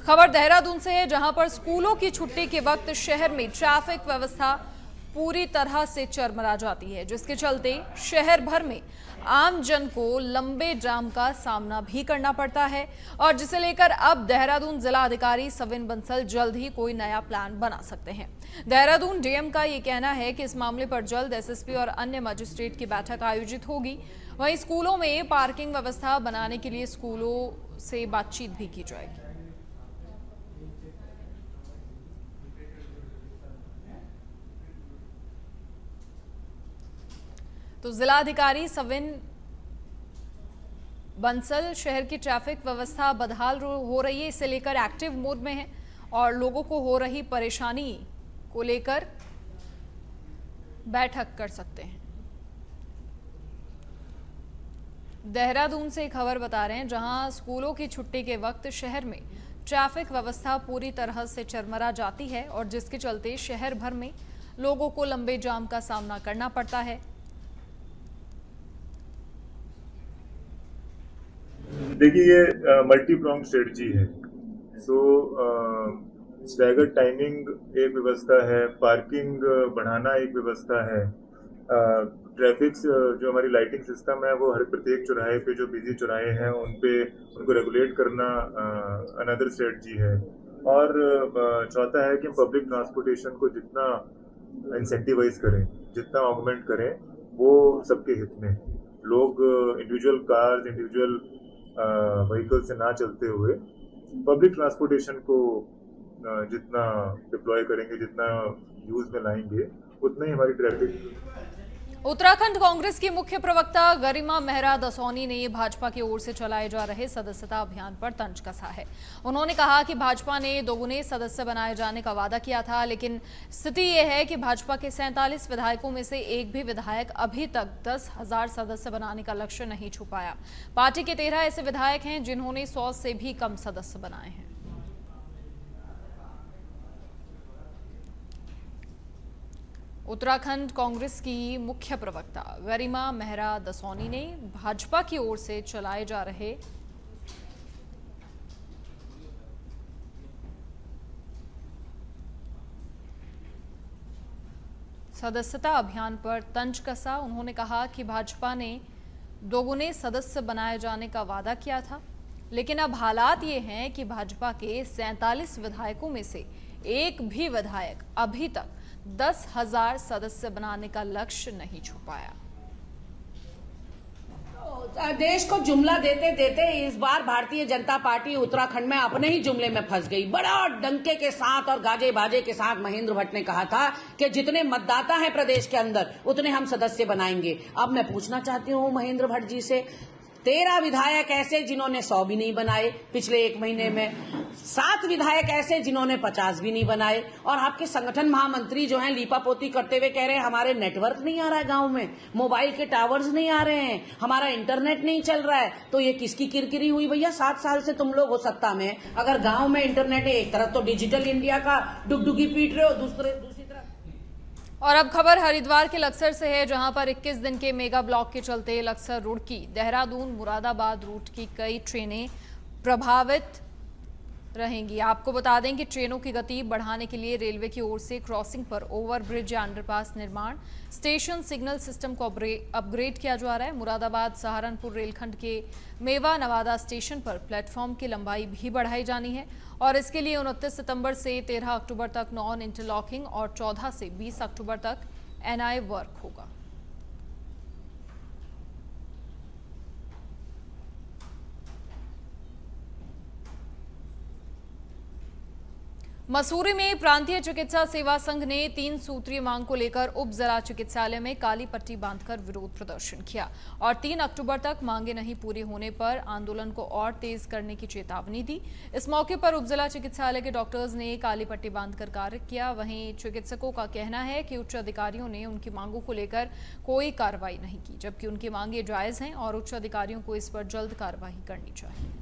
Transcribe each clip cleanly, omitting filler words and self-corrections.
खबर देहरादून से है, जहां पर स्कूलों की छुट्टी के वक्त शहर में ट्रैफिक व्यवस्था पूरी तरह से चरमरा जाती है, जिसके चलते शहर भर में आम जन को लंबे जाम का सामना भी करना पड़ता है। और जिसे लेकर अब देहरादून जिला अधिकारी सविन बंसल जल्द ही कोई नया प्लान बना सकते हैं। देहरादून डीएम का ये कहना है कि इस मामले पर जल्द एसएसपी और अन्य मजिस्ट्रेट की बैठक आयोजित होगी। वहीं स्कूलों में पार्किंग व्यवस्था बनाने के लिए स्कूलों से बातचीत भी की जाएगी। तो जिलाधिकारी सविन बंसल शहर की ट्रैफिक व्यवस्था बदहाल हो रही है, इसे लेकर एक्टिव मोड में है और लोगों को हो रही परेशानी को लेकर बैठक कर सकते हैं। देहरादून से खबर बता रहे हैं, जहां स्कूलों की छुट्टी के वक्त शहर में ट्रैफिक व्यवस्था पूरी तरह से चरमरा जाती है और जिसके चलते शहर भर में लोगों को लंबे जाम का सामना करना पड़ता है। देखिए, ये मल्टी प्रोंग स्ट्रेटजी है। सो स्टैगर्ड टाइमिंग एक व्यवस्था है, पार्किंग बढ़ाना एक व्यवस्था है, ट्रैफिक जो हमारी लाइटिंग सिस्टम है वो हर प्रत्येक चौराहे पे जो बिजी चौराहे हैं उनको रेगुलेट करना अनदर स्ट्रेटजी है। और चौथा है कि हम पब्लिक ट्रांसपोर्टेशन को जितना इंसेंटिवाइज करें, जितना ऑगमेंट करें, वो सबके हित में। लोग इंडिविजुअल कार्स, इंडिविजुअल व्हीकल से ना चलते हुए पब्लिक ट्रांसपोर्टेशन को जितना डिप्लॉय करेंगे, जितना यूज में लाएंगे, उतना ही हमारी ट्रैफिक। उत्तराखंड कांग्रेस की मुख्य प्रवक्ता गरिमा मेहरा दसौनी ने भाजपा की ओर से चलाए जा रहे सदस्यता अभियान पर तंज कसा है। उन्होंने कहा कि भाजपा ने दोगुने सदस्य बनाए जाने का वादा किया था, लेकिन स्थिति यह है कि भाजपा के 47 विधायकों में से एक भी विधायक अभी तक 10,000 सदस्य बनाने का लक्ष्य नहीं छू पाया। पार्टी के 13 ऐसे विधायक हैं जिन्होंने 100 से भी कम सदस्य बनाए हैं। उत्तराखंड कांग्रेस की मुख्य प्रवक्ता गरिमा मेहरा दसौनी ने भाजपा की ओर से चलाए जा रहे सदस्यता अभियान पर तंज कसा। उन्होंने कहा कि भाजपा ने दोगुने सदस्य बनाए जाने का वादा किया था, लेकिन अब हालात ये हैं कि भाजपा के 47 विधायकों में से एक भी विधायक अभी तक 10,000 सदस्य बनाने का लक्ष्य नहीं छू पाया। देश को जुमला देते देते इस बार भारतीय जनता पार्टी उत्तराखंड में अपने ही जुमले में फंस गई। बड़ा डंके के साथ और गाजे बाजे के साथ महेंद्र भट्ट ने कहा था कि जितने मतदाता हैं प्रदेश के अंदर उतने हम सदस्य बनाएंगे। अब मैं पूछना चाहती हूं महेंद्र भट्ट जी से, 13 विधायक ऐसे जिन्होंने 100 भी नहीं बनाए पिछले एक महीने में, 7 विधायक ऐसे जिन्होंने 50 भी नहीं बनाए, और आपके संगठन महामंत्री जो हैं लीपापोती करते हुए कह रहे हैं हमारे नेटवर्क नहीं आ रहा है, गांव में मोबाइल के टावर्स नहीं आ रहे हैं, हमारा इंटरनेट नहीं चल रहा है। तो ये किसकी किरकिरी हुई भैया? 7 साल से तुम लोग हो सत्ता में, अगर गांव में इंटरनेट है, एक तरफ तो डिजिटल इंडिया का डुगडुगी पीट रहे हो, दूसरी तरफ। और अब खबर हरिद्वार के लक्सर से है, जहां पर 21 दिन के मेगा ब्लॉक के चलते लक्सर, रुड़की, देहरादून, मुरादाबाद रूट की कई ट्रेनें प्रभावित रहेंगी। आपको बता दें कि ट्रेनों की गति बढ़ाने के लिए रेलवे की ओर से क्रॉसिंग पर ओवरब्रिज या अंडरपास निर्माण, स्टेशन सिग्नल सिस्टम को अपग्रेड किया जा रहा है। मुरादाबाद सहारनपुर रेलखंड के मेवा नवादा स्टेशन पर प्लेटफॉर्म की लंबाई भी बढ़ाई जानी है और इसके लिए 29 सितंबर से 13 अक्टूबर तक नॉन इंटरलॉकिंग और 14 से 20 अक्टूबर तक एनआई वर्क होगा। मसूरी में प्रांतीय चिकित्सा सेवा संघ ने 3 सूत्रीय मांग को लेकर उप जिला चिकित्सालय में काली पट्टी बांधकर विरोध प्रदर्शन किया और 3 अक्टूबर तक मांगे नहीं पूरी होने पर आंदोलन को और तेज करने की चेतावनी दी। इस मौके पर उप जिला चिकित्सालय के डॉक्टर्स ने काली पट्टी बांधकर कार्य किया। वहीं चिकित्सकों का कहना है कि उच्च अधिकारियों ने उनकी मांगों को लेकर कोई कार्रवाई नहीं की, जबकि उनकी मांगे जायज हैं और उच्च अधिकारियों को इस पर जल्द कार्रवाई करनी चाहिए।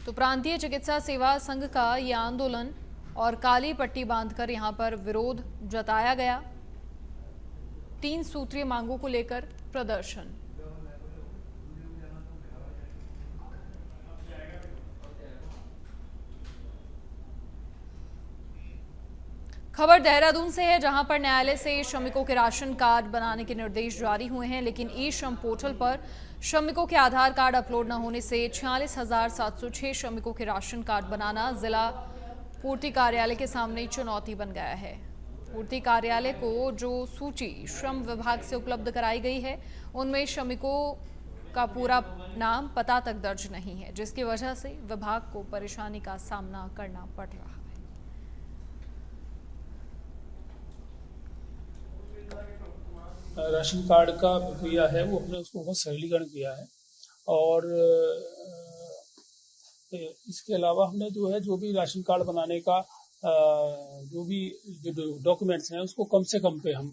तो प्रांतीय चिकित्सा सेवा संघ का यह आंदोलन और काली पट्टी बांधकर यहां पर विरोध जताया गया 3 सूत्रीय मांगों को लेकर। प्रदर्शन। खबर देहरादून से है, जहां पर न्यायालय से श्रमिकों के राशन कार्ड बनाने के निर्देश जारी हुए हैं, लेकिन ई श्रम पोर्टल पर श्रमिकों के आधार कार्ड अपलोड न होने से 46,706 श्रमिकों के राशन कार्ड बनाना जिला पूर्ति कार्यालय के सामने चुनौती बन गया है। पूर्ति कार्यालय को जो सूची श्रम विभाग से उपलब्ध कराई गई है, उनमें श्रमिकों का पूरा नाम पता तक दर्ज नहीं है, जिसकी वजह से विभाग को परेशानी का सामना करना पड़ रहा है। राशन कार्ड का प्रक्रिया है वो अपने उसको बहुत सरलीकरण किया है, और इसके अलावा हमने जो भी राशन कार्ड बनाने का जो भी डॉक्यूमेंट्स हैं उसको कम से कम पे हम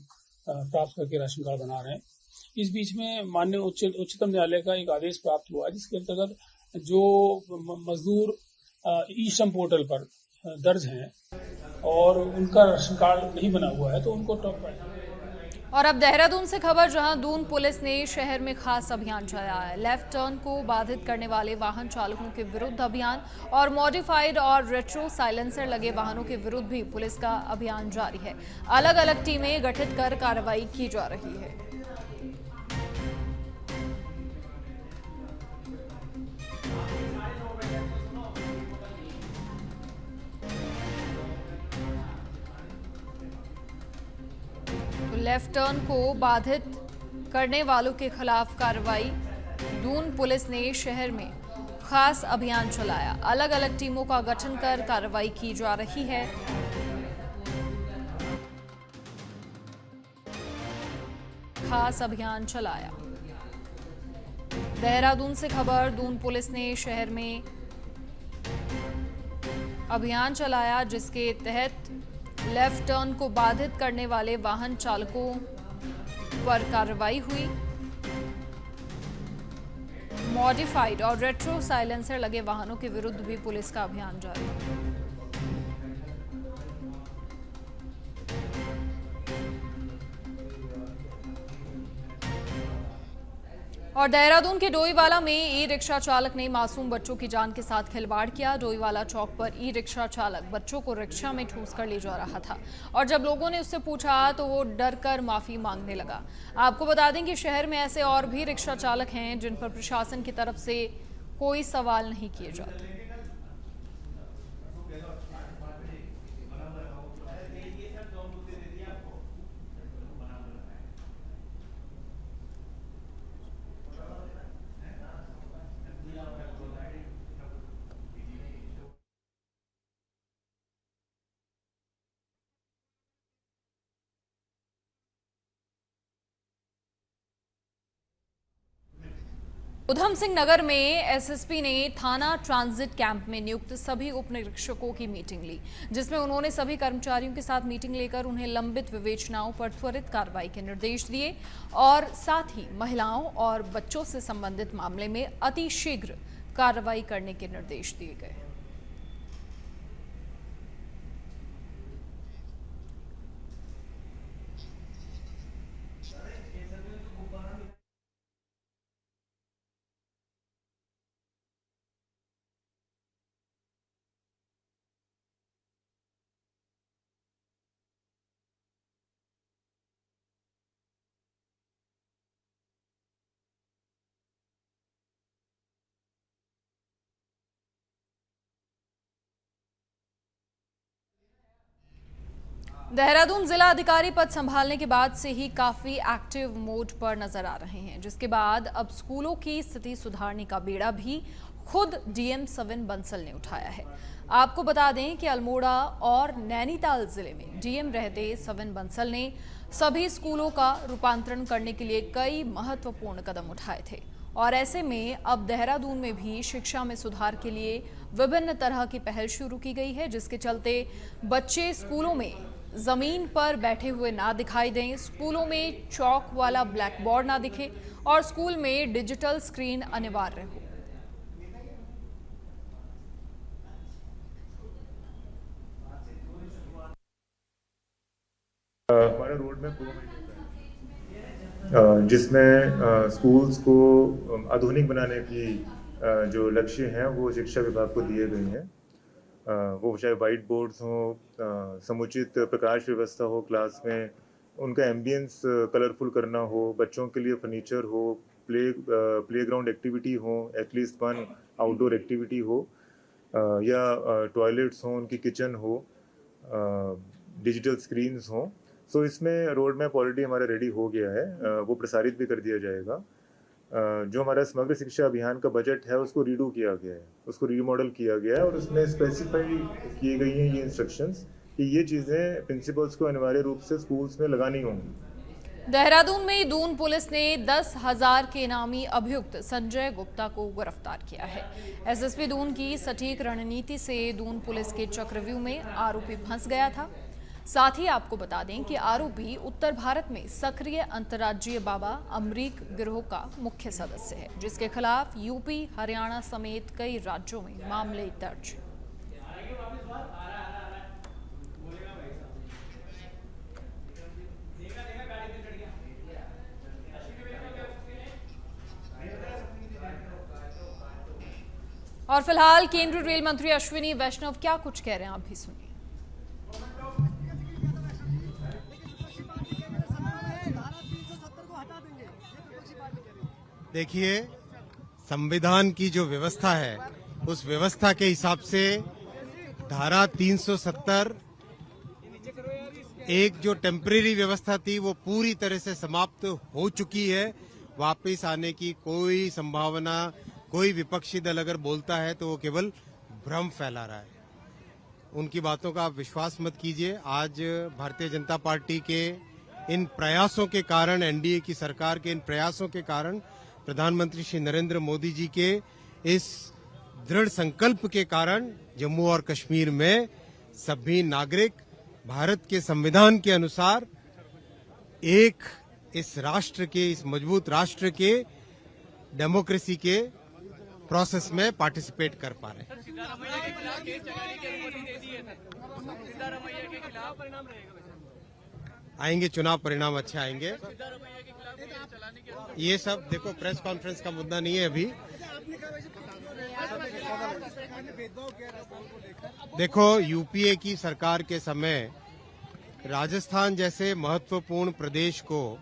प्राप्त करके राशन कार्ड बना रहे हैं। इस बीच में माननीय उच्चतम न्यायालय का एक आदेश प्राप्त हुआ, जिसके अंतर्गत जो मजदूर ई श्रम पोर्टल पर दर्ज हैं और उनका राशन कार्ड नहीं बना हुआ है तो उनको टॉप पर। और अब देहरादून से खबर, जहां दून पुलिस ने शहर में खास अभियान चलाया है। लेफ्ट टर्न को बाधित करने वाले वाहन चालकों के विरुद्ध अभियान और मॉडिफाइड और रेट्रो साइलेंसर लगे वाहनों के विरुद्ध भी पुलिस का अभियान जारी है। अलग अलग टीमें गठित कर कार्रवाई की जा रही है। लेफ्ट टर्न को बाधित करने वालों के खिलाफ कार्रवाई। दून पुलिस ने शहर में खास अभियान चलाया। अलग अलग टीमों का गठन कर कार्रवाई की जा रही है। खास अभियान चलाया। देहरादून से खबर, दून पुलिस ने शहर में अभियान चलाया, जिसके तहत लेफ्ट टर्न को बाधित करने वाले वाहन चालकों पर कार्रवाई हुई। मॉडिफाइड और रेट्रो साइलेंसर लगे वाहनों के विरुद्ध भी पुलिस का अभियान जारी है। और देहरादून के डोईवाला में ई रिक्शा चालक ने मासूम बच्चों की जान के साथ खिलवाड़ किया। डोईवाला चौक पर ई रिक्शा चालक बच्चों को रिक्शा में ठूस कर ले जा रहा था, और जब लोगों ने उससे पूछा तो वो डर कर माफी मांगने लगा। आपको बता दें कि शहर में ऐसे और भी रिक्शा चालक हैं जिन पर प्रशासन की तरफ से कोई सवाल नहीं किए जाते। उधम सिंह नगर में एसएसपी ने थाना ट्रांजिट कैंप में नियुक्त सभी उप निरीक्षकों की मीटिंग ली, जिसमें उन्होंने सभी कर्मचारियों के साथ मीटिंग लेकर उन्हें लंबित विवेचनाओं पर त्वरित कार्रवाई के निर्देश दिए, और साथ ही महिलाओं और बच्चों से संबंधित मामले में अतिशीघ्र कार्रवाई करने के निर्देश दिए गए। देहरादून जिला अधिकारी पद संभालने के बाद से ही काफी एक्टिव मोड पर नजर आ रहे हैं, जिसके बाद अब स्कूलों की स्थिति सुधारने का बेड़ा भी खुद डीएम सविन बंसल ने उठाया है। आपको बता दें कि अल्मोड़ा और नैनीताल जिले में डीएम रहते सविन बंसल ने सभी स्कूलों का रूपांतरण करने के लिए कई महत्वपूर्ण कदम उठाए थे, और ऐसे में अब देहरादून में भी शिक्षा में सुधार के लिए विभिन्न तरह की पहल शुरू की गई है, जिसके चलते बच्चे स्कूलों में जमीन पर बैठे हुए ना दिखाई दें, स्कूलों में चौक वाला ब्लैक बोर्ड ना दिखे, और स्कूल में डिजिटल स्क्रीन अनिवार्य हो। हमारा रोड मैप 2 महीने का है। जिसमें स्कूल्स को आधुनिक बनाने की जो लक्ष्य हैं वो शिक्षा विभाग को दिए गए हैं। वो चाहे वाइट बोर्ड्स हों, समुचित प्रकाश व्यवस्था हो क्लास में, उनका एम्बियंस कलरफुल करना हो, बच्चों के लिए फर्नीचर हो, प्लेग्राउंड एक्टिविटी हो, एटलीस्ट वन आउटडोर एक्टिविटी हो, या टॉयलेट्स हों, उनकी किचन हो, डिजिटल स्क्रीन्स हों। सो इसमें रोड मैप ऑलरेडी हमारा रेडी हो गया है, वो प्रसारित भी कर दिया जाएगा। जो हमारा समग्र शिक्षा अभियान का बजट है उसको रीडू किया गया है, उसको रीमॉडल किया गया है और उसमें स्पेसिफाई की गई हैं ये इंस्ट्रक्शंस कि ये चीज़ें प्रिंसिपल्स को अनिवार्य रूप से स्कूल्स में लगानी होंगी। देहरादून में दून पुलिस ने 10,000 के इनामी अभियुक्त संजय गुप्ता को गिरफ्तार किया है। एसएसपी दून की सटीक रणनीति से दून पुलिस के चक्रव्यूह में आरोपी फंस गया था। साथ ही आपको बता दें कि आरोपी उत्तर भारत में सक्रिय अंतर्राज्यीय बाबा अमरीक गिरोह का मुख्य सदस्य है, जिसके खिलाफ यूपी, हरियाणा समेत कई राज्यों में मामले दर्ज। और फिलहाल केंद्रीय रेल मंत्री अश्विनी वैष्णव क्या कुछ कह रहे हैं, आप भी सुनिए। देखिए, संविधान की जो व्यवस्था है उस व्यवस्था के हिसाब से धारा 370 एक जो टेम्परेरी व्यवस्था थी वो पूरी तरह से समाप्त हो चुकी है। वापस आने की कोई संभावना, कोई विपक्षी दल अगर बोलता है तो वो केवल भ्रम फैला रहा है। उनकी बातों का आप विश्वास मत कीजिए। आज भारतीय जनता पार्टी के इन प्रयासों के कारण, एनडीए की सरकार के इन प्रयासों के कारण, प्रधानमंत्री श्री नरेंद्र मोदी जी के इस दृढ़ संकल्प के कारण जम्मू और कश्मीर में सभी नागरिक भारत के संविधान के अनुसार एक इस राष्ट्र के, इस मजबूत राष्ट्र के डेमोक्रेसी के प्रोसेस में पार्टिसिपेट कर पा रहे हैं। आएंगे चुनाव परिणाम अच्छे आएंगे। ये सब देखो प्रेस कॉन्फ्रेंस का मुद्दा नहीं है अभी। देखो, यूपीए की सरकार के समय राजस्थान जैसे महत्वपूर्ण प्रदेश को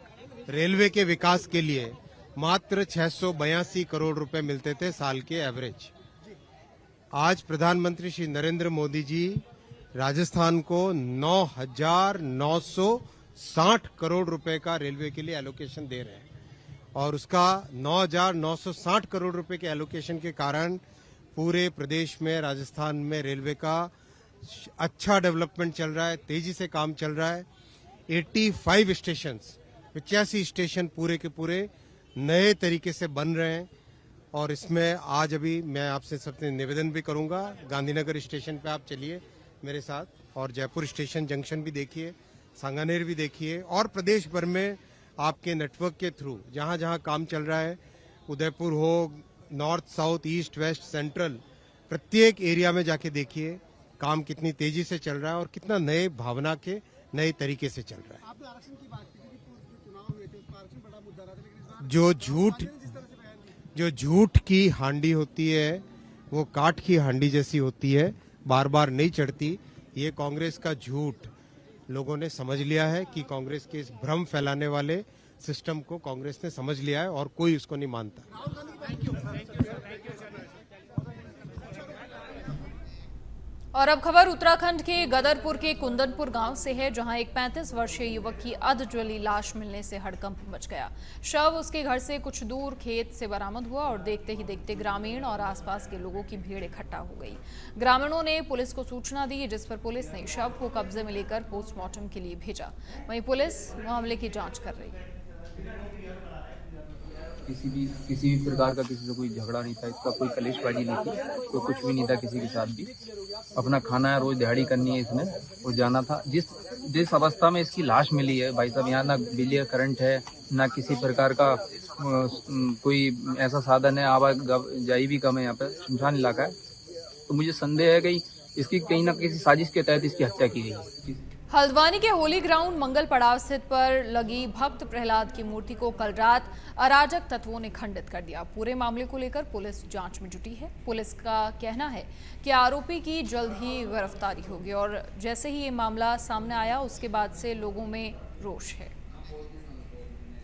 रेलवे के विकास के लिए मात्र 682 करोड़ रुपए मिलते थे साल के एवरेज। आज प्रधानमंत्री श्री नरेंद्र मोदी जी राजस्थान को 9,960 करोड़ रुपए का रेलवे के लिए एलोकेशन दे रहे हैं और उसका 9,960 करोड़ रुपए के एलोकेशन के कारण पूरे प्रदेश में, राजस्थान में रेलवे का अच्छा डेवलपमेंट चल रहा है, तेजी से काम चल रहा है। 85 स्टेशन, 85 स्टेशन पूरे के पूरे नए तरीके से बन रहे हैं और इसमें आज अभी मैं आपसे सबसे निवेदन भी करूंगा, गांधीनगर स्टेशन पे आप चलिए मेरे साथ और जयपुर स्टेशन जंक्शन भी देखिए, सांगानेर भी देखिए और प्रदेश भर में आपके नेटवर्क के थ्रू जहां जहां काम चल रहा है, उदयपुर हो, north, south, east, west, central, प्रत्येक एरिया में जाके देखिए काम कितनी तेजी से चल रहा है और कितना नए भावना के, नए तरीके से चल रहा है। आपने आरक्षण की बात की थी, चुनाव हुए थे, उसका आरक्षण बड़ा मुद्दा रहा था, लेकिन इस बार जो झूठ की हांडी होती है वो काठ की हांडी जैसी होती है, बार बार नहीं चढ़ती। ये कांग्रेस का झूठ लोगों ने समझ लिया है कि कांग्रेस के इस भ्रम फैलाने वाले सिस्टम को कांग्रेस ने समझ लिया है और कोई उसको नहीं मानता। और अब खबर उत्तराखंड के गदरपुर के कुंदनपुर गांव से है, जहां एक 35 वर्षीय युवक की अधजली लाश मिलने से हड़कंप मच गया। शव उसके घर से कुछ दूर खेत से बरामद हुआ और देखते ही देखते ग्रामीण और आसपास के लोगों की भीड़ इकट्ठा हो गई। ग्रामीणों ने पुलिस को सूचना दी, जिस पर पुलिस ने शव को कब्जे में लेकर पोस्टमार्टम के लिए भेजा। वहीं पुलिस मामले की जाँच कर रही है। किसी भी प्रकार का किसी से कोई झगड़ा नहीं था, इसका कोई कलेशबाजी नहीं थी, तो कुछ भी नहीं था किसी के साथ भी। अपना खाना है, रोज दिहाड़ी करनी है इसने और जाना था। जिस अवस्था में इसकी लाश मिली है भाई साहब, यहाँ ना बिजली का करंट है, ना किसी प्रकार का कोई ऐसा साधन है, आवाजाही भी कम है, यहाँ पे सुनसान इलाका है। तो मुझे संदेह है कि इसकी कहीं ना किसी साजिश के तहत इसकी हत्या की गई है। हल्द्वानी के होली ग्राउंड मंगल पड़ाव स्थित पर लगी भक्त प्रहलाद की मूर्ति को कल रात अराजक तत्वों ने खंडित कर दिया। पूरे मामले को लेकर पुलिस जांच में जुटी है। पुलिस का कहना है कि आरोपी की जल्द ही गिरफ्तारी होगी और जैसे ही ये मामला सामने आया उसके बाद से लोगों में रोष है।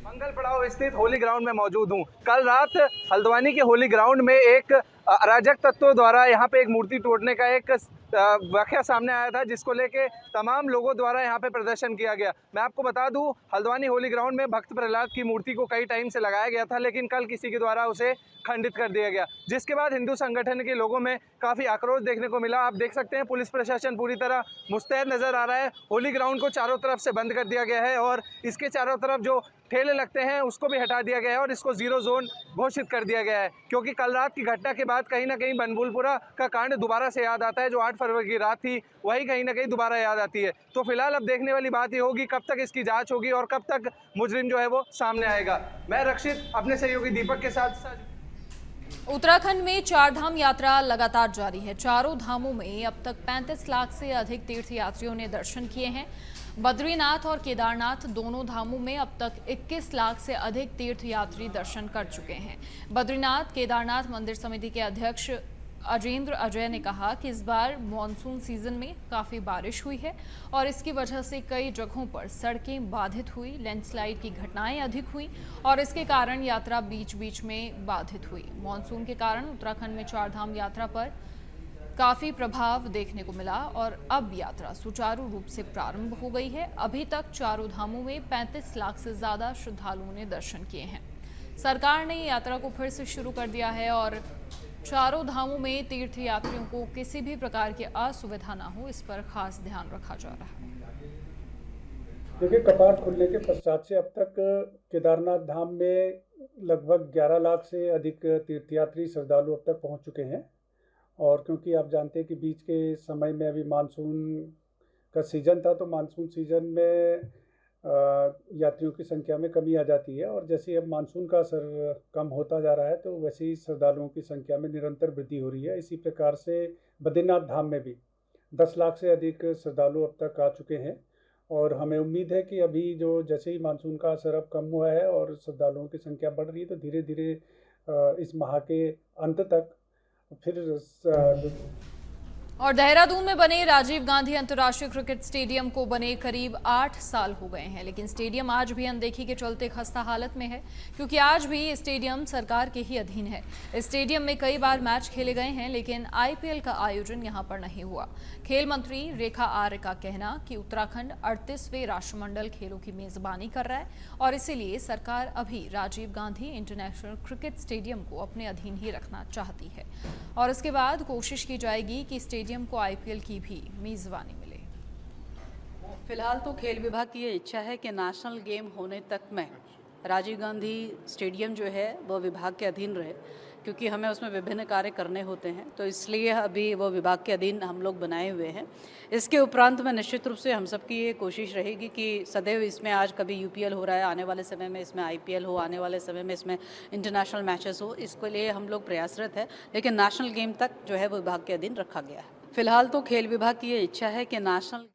मंगल पड़ाव स्थित होली ग्राउंड में मौजूद हूँ। कल रात हल्द्वानी के होली ग्राउंड में एक अराजक तत्वों द्वारा यहाँ पे एक मूर्ति तोड़ने का एक वाकया सामने आया था, जिसको लेके तमाम लोगों द्वारा यहाँ पे प्रदर्शन किया गया। मैं आपको बता दूं, हल्द्वानी होली ग्राउंड में भक्त प्रहलाद की मूर्ति को कई टाइम से लगाया गया था, लेकिन कल किसी के द्वारा उसे खंडित कर दिया गया, जिसके बाद हिंदू संगठन के लोगों में काफ़ी आक्रोश देखने को मिला। आप देख सकते हैं पुलिस प्रशासन पूरी तरह मुस्तैद नज़र आ रहा है। होली ग्राउंड को चारों तरफ से बंद कर दिया गया है और इसके चारों तरफ जो ठेले लगते हैं उसको भी हटा दिया गया है और इसको जीरो जोन घोषित कर दिया गया है, क्योंकि कल रात की घटना के बाद कहीं ना कहीं बनबुलपुरा का कांड दोबारा से याद आता है। जो 8 फरवरी की रात थी वही कहीं ना कहीं दोबारा याद आती है। तो फिलहाल अब देखने वाली बात ये होगी कब तक इसकी जांच होगी और कब तक मुजरिम जो है वो सामने आएगा। मैं रक्षित अपने सहयोगी दीपक के साथ उत्तराखंड में चारधाम यात्रा लगातार जारी है। चारों धामों में अब तक 35 लाख से अधिक तीर्थयात्रियों ने दर्शन किए हैं। बद्रीनाथ और केदारनाथ दोनों धामों में अब तक 21 लाख से अधिक तीर्थयात्री दर्शन कर चुके हैं। बद्रीनाथ केदारनाथ मंदिर समिति के अध्यक्ष अजेंद्र अजय ने कहा कि इस बार मॉनसून सीजन में काफ़ी बारिश हुई है और इसकी वजह से कई जगहों पर सड़कें बाधित हुई, लैंडस्लाइड की घटनाएं अधिक हुई और इसके कारण यात्रा बीच बीच में बाधित हुई। मॉनसून के कारण उत्तराखंड में चारधाम यात्रा पर काफ़ी प्रभाव देखने को मिला और अब यात्रा सुचारू रूप से प्रारंभ हो गई है। अभी तक चारों धामों में 35 लाख से ज़्यादा श्रद्धालुओं ने दर्शन किए हैं। सरकार ने यात्रा को फिर से शुरू कर दिया है और चारों धामों में तीर्थयात्रियों को किसी भी प्रकार की असुविधा ना हो, इस पर खास ध्यान रखा जा रहा है। देखिए, कपाट खुलने के पश्चात से अब तक केदारनाथ धाम में लगभग 11 लाख से अधिक तीर्थयात्री श्रद्धालु अब तक पहुंच चुके हैं और क्योंकि आप जानते हैं कि बीच के समय में अभी मानसून का सीज़न था, तो मानसून सीज़न में यात्रियों की संख्या में कमी आ जाती है और जैसे अब मानसून का असर कम होता जा रहा है तो वैसे ही श्रद्धालुओं की संख्या में निरंतर वृद्धि हो रही है। इसी प्रकार से बद्रीनाथ धाम में भी 10 लाख से अधिक श्रद्धालु अब तक आ चुके हैं और हमें उम्मीद है कि अभी जो जैसे ही मानसून का असर अब कम हुआ है और श्रद्धालुओं की संख्या बढ़ रही है तो धीरे धीरे इस माह के अंत तक फिर और देहरादून में बने राजीव गांधी अंतर्राष्ट्रीय क्रिकेट स्टेडियम को बने करीब 8 साल हो गए हैं, लेकिन स्टेडियम आज भी अनदेखी के चलते खस्ता हालत में है, क्योंकि आज भी स्टेडियम सरकार के ही अधीन है। स्टेडियम में कई बार मैच खेले गए हैं, लेकिन आईपीएल का आयोजन यहां पर नहीं हुआ। खेल मंत्री रेखा आर्य का कहना कि उत्तराखंड 38वें राष्ट्रमंडल खेलों की मेजबानी कर रहा है और इसीलिए सरकार अभी Rajiv Gandhi international cricket stadium को अपने अधीन ही रखना चाहती है और इसके बाद कोशिश की जाएगी कि स्टेडियम को आईपीएल की भी मेजबानी मिले। फिलहाल तो खेल विभाग की ये इच्छा है कि नेशनल गेम होने तक में राजीव गांधी स्टेडियम जो है वो विभाग के अधीन रहे, क्योंकि हमें उसमें विभिन्न कार्य करने होते हैं, तो इसलिए अभी वो विभाग के अधीन हम लोग बनाए हुए हैं। इसके उपरांत में निश्चित रूप से हम सबकी ये कोशिश रहेगी कि सदैव इसमें आज कभी यूपीएल हो रहा है, आने वाले समय में इसमें आईपीएल हो, आने वाले समय में इसमें इंटरनेशनल मैचेस हो, इसके लिए हम लोग प्रयासरत है, लेकिन नेशनल गेम तक जो है वो विभाग के अधीन रखा गया है। फिलहाल तो खेल विभाग की ये इच्छा है कि नेशनल